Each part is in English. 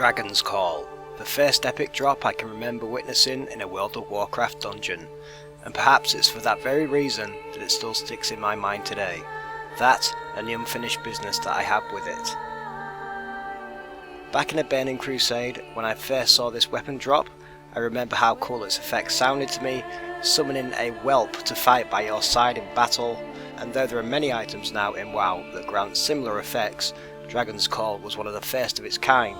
Dragon's Call, the first epic drop I can remember witnessing in a World of Warcraft dungeon, and perhaps it's for that very reason that it still sticks in my mind today. That and the unfinished business that I have with it. Back in a Burning Crusade, when I first saw this weapon drop, I remember how cool its effects sounded to me, summoning a whelp to fight by your side in battle, and though there are many items now in WoW that grant similar effects, Dragon's Call was one of the first of its kind,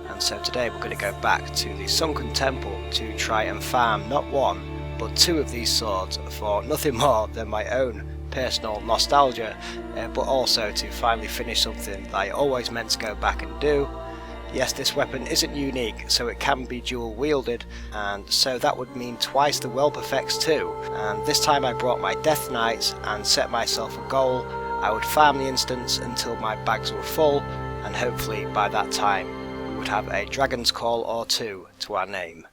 and so today we're going to go back to the Sunken Temple to try and farm not one, but two of these swords for nothing more than my own personal nostalgia, but also to finally finish something that I always meant to go back and do. Yes, this weapon isn't unique, so it can be dual wielded, and so that would mean twice the whelp effects too, and this time I brought my Death Knight and set myself a goal. I would farm the instance until my bags were full, and hopefully by that time we would have a Dragon's Call or two to our name.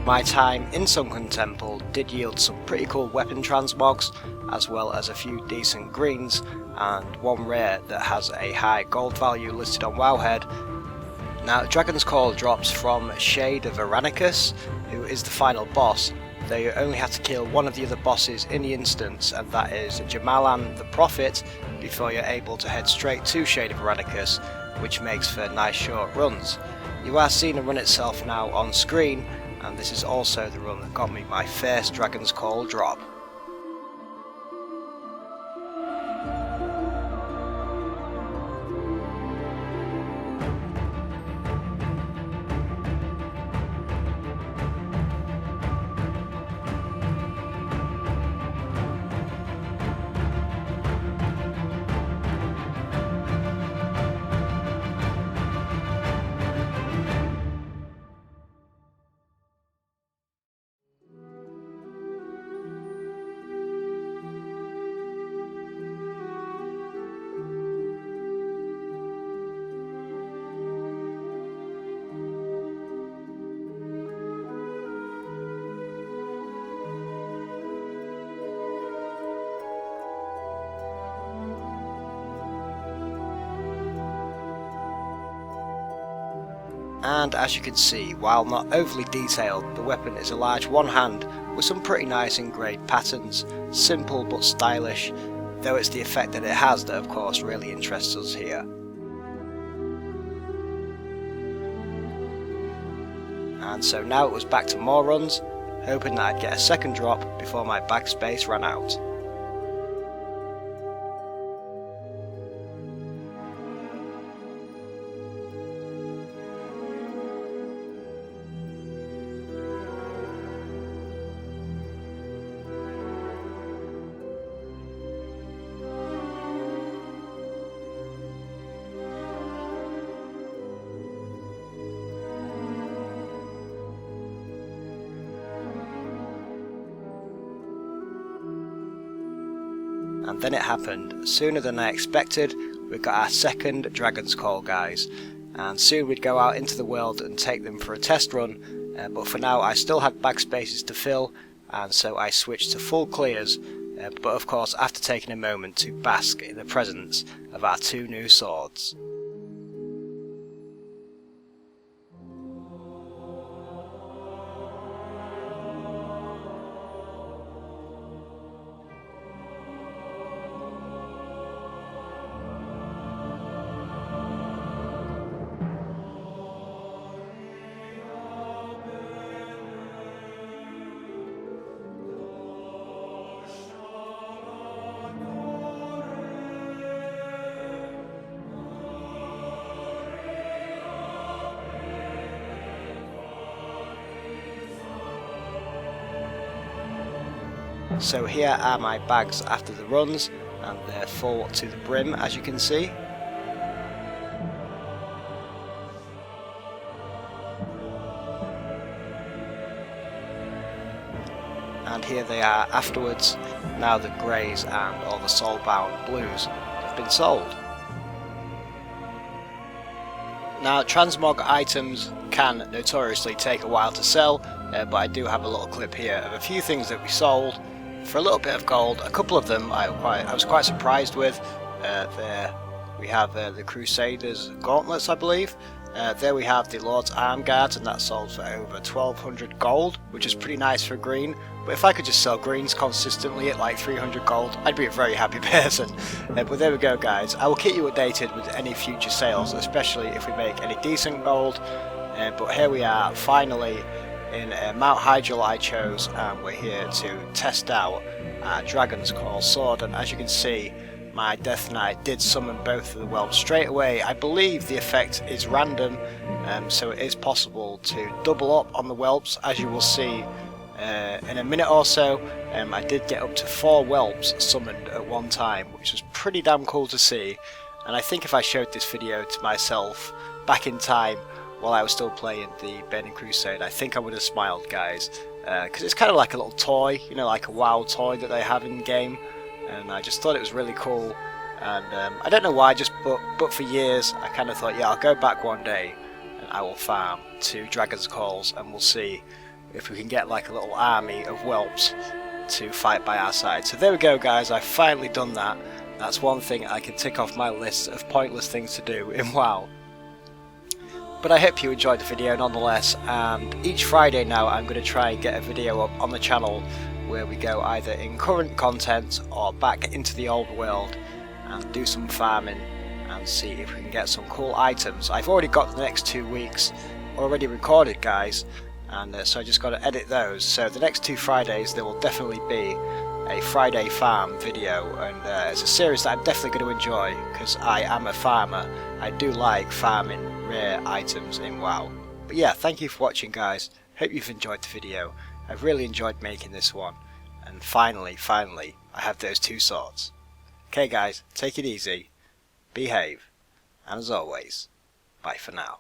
My time in Sunken Temple did yield some pretty cool weapon transmogs, as well as a few decent greens, and one rare that has a high gold value listed on WoWHead. Now, Dragon's Call drops from Shade of Aranicus, who is the final boss, though you only have to kill one of the other bosses in the instance, and that is Jamalan the Prophet, before you're able to head straight to Shade of Aranicus, which makes for nice short runs. You are seeing the run itself now on screen, and this is also the run that got me my first Dragon's Call drop. And as you can see, while not overly detailed, the weapon is a large one hand with some pretty nice engraved patterns, simple but stylish, though it's the effect that it has that of course really interests us here. And so now it was back to more runs, hoping that I'd get a second drop before my bag space ran out. And then it happened. Sooner than I expected, we got our second Dragon's Call guys, and soon we'd go out into the world and take them for a test run, but for now I still had bag spaces to fill, and so I switched to full clears, but of course after taking a moment to bask in the presence of our two new swords. So here are my bags after the runs, and they're full to the brim, as you can see. here they are afterwards, now the greys and all the soulbound blues have been sold. Now transmog items can notoriously take a while to sell, but I do have a little clip here of a few things that we sold for a little bit of gold. A couple of them I was quite surprised with. There we have the Crusaders gauntlets, I believe. There we have the Lord's Arm Guards, and that sold for over 1200 gold, which is pretty nice for green. But if I could just sell greens consistently at like 300 gold, I'd be a very happy person. But there we go guys, I will keep you updated with any future sales, especially if we make any decent gold. But here we are finally in Mount Hyjal I chose, and we're here to test out our Dragon's Call sword. And as you can see, my Death Knight did summon both of the whelps straight away. I believe the effect is random, so it is possible to double up on the whelps, as you will see in a minute or so. I did get up to 4 whelps summoned at one time, which was pretty damn cool to see. And I think if I showed this video to myself back in time while I was still playing the Burning Crusade, I think I would have smiled, guys, because it's kind of like a little toy, you know, like a WoW toy that they have in game. And I just thought it was really cool, and I don't know why, but for years I kind of thought, yeah, I'll go back one day and I will farm 2 Dragon's Calls, and we'll see if we can get like a little army of whelps to fight by our side. So there we go guys, I've finally done that. That's one thing I can tick off my list of pointless things to do in WoW. But I hope you enjoyed the video nonetheless, and each Friday now I'm going to try and get a video up on the channel where we go either in current content or back into the old world and do some farming and see if we can get some cool items. I've already got the next 2 weeks already recorded, guys, and so I just got to edit those. So the next 2 Fridays there will definitely be a Friday farm video, and it's a series that I'm definitely going to enjoy because I am a farmer. I do like farming rare items in WoW. But yeah, thank you for watching guys, hope you've enjoyed the video. I've really enjoyed making this one, and finally, I have those 2 swords. Okay guys, take it easy, behave, and as always, bye for now.